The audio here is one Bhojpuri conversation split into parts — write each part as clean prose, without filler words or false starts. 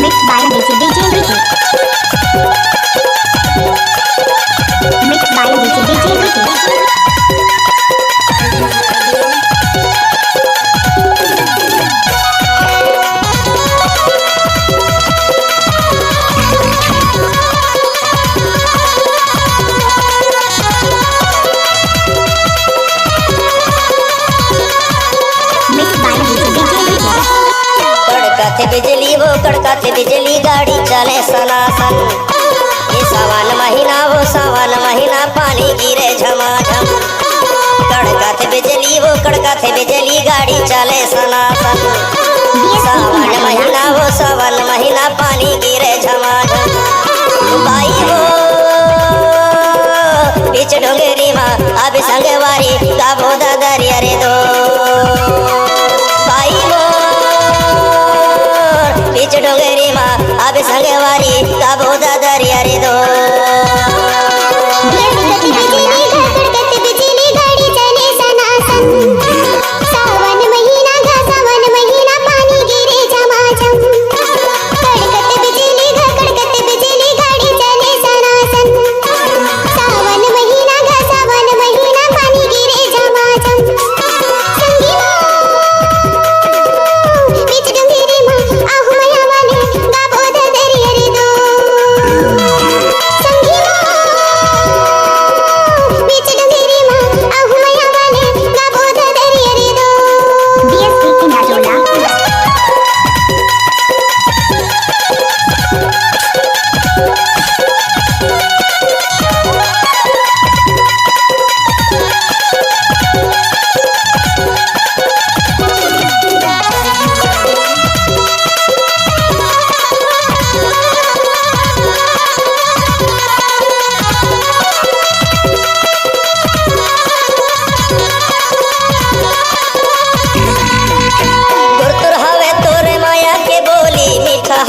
Mixed by DJ. Mixed by DJ. कड़कत बिजली वो कड़कत बिजली गाड़ी चले सनासन। ये सावन महीना वो सावन महीना पानी गिरे झमाझम। कड़कत बिजली वो कड़कत बिजली गाड़ी चले सनासन। सावन महीना वो सावन महीना पानी गिरे झमाझम। बाई वो बीच डोंगरी माँ अब संगवारी गाबो दरिया रे दो। बीच डोंगरी माँ अब संगवारी गाबो दरिया रे दो।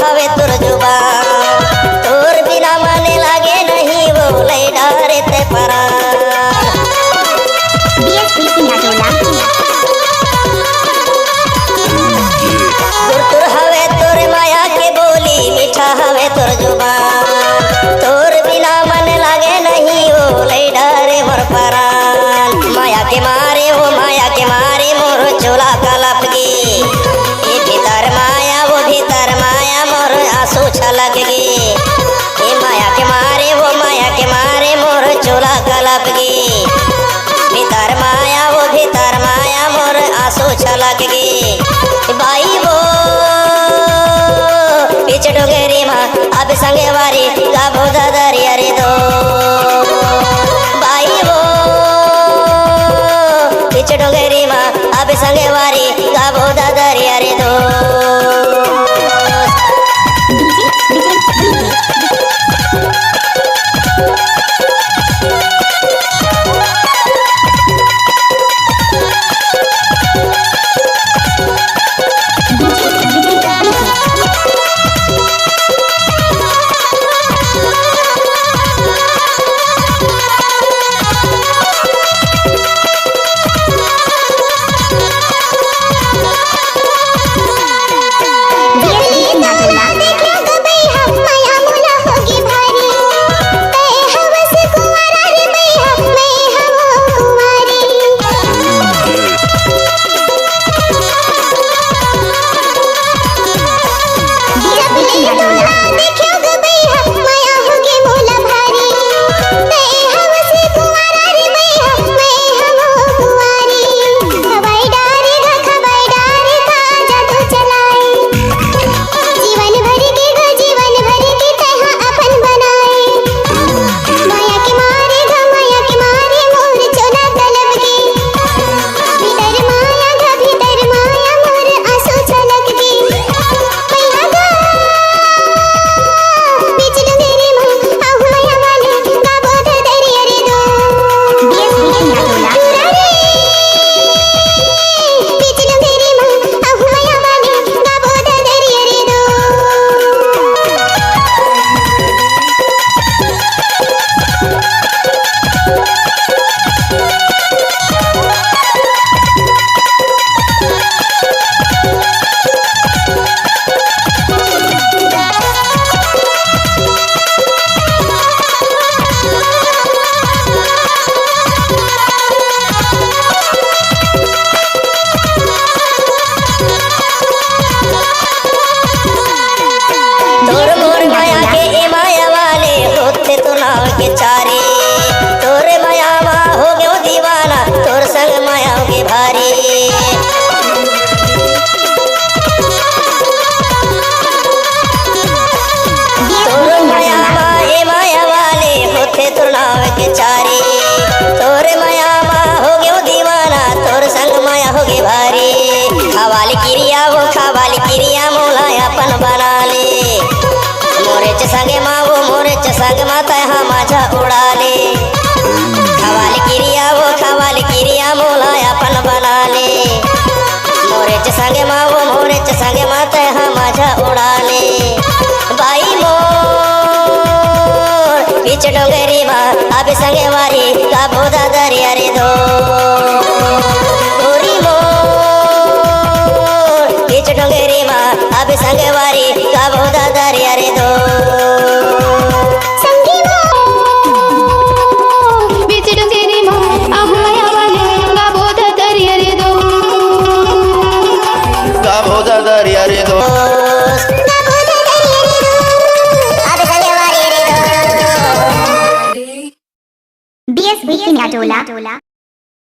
हवे तुर जुबान तोर बिना माने लागे नहीं वो ले डारे ते परान। तुर हवे तुर माया के बोली मीठा हवे तुर जुबान तोर बिना मन लागे नहीं वो ले डारे मोर परान। माया के मारे वो माया के मारे मोर चोला कलप गी। ये भीतर माया वो भीतर माया मोर आंसू छलक गे। ये माया के मारे वो माया के मारे मोर चोला कलप गे। भीतर माया वो भीतर माया मोर आंसू छलक गे। बाई वो बीच डोंगरी माँ अब संगवारी गाबो दरिया रे दो। बाई वो बीच डोंगरी माँ अब संगवारी गाबो दरिया रे दो। सांगे मावो मोरेच्या सांगे माता हा माझ्या उडाले खावाल किरिया मोलाया पण बनाले मोरेच्या सांगे मावो मोरेच्या सांगे माता हा माझ्या उडाले बाई मोर बीच डोंगरी मा आबे सांगे वारी का बोधा दरिया रे दो गोरी मोर बीच डोंगरी मा आबे सांगे वारी का बोधा दरिया रे दो दरिया रे दो BS Weekly Tola.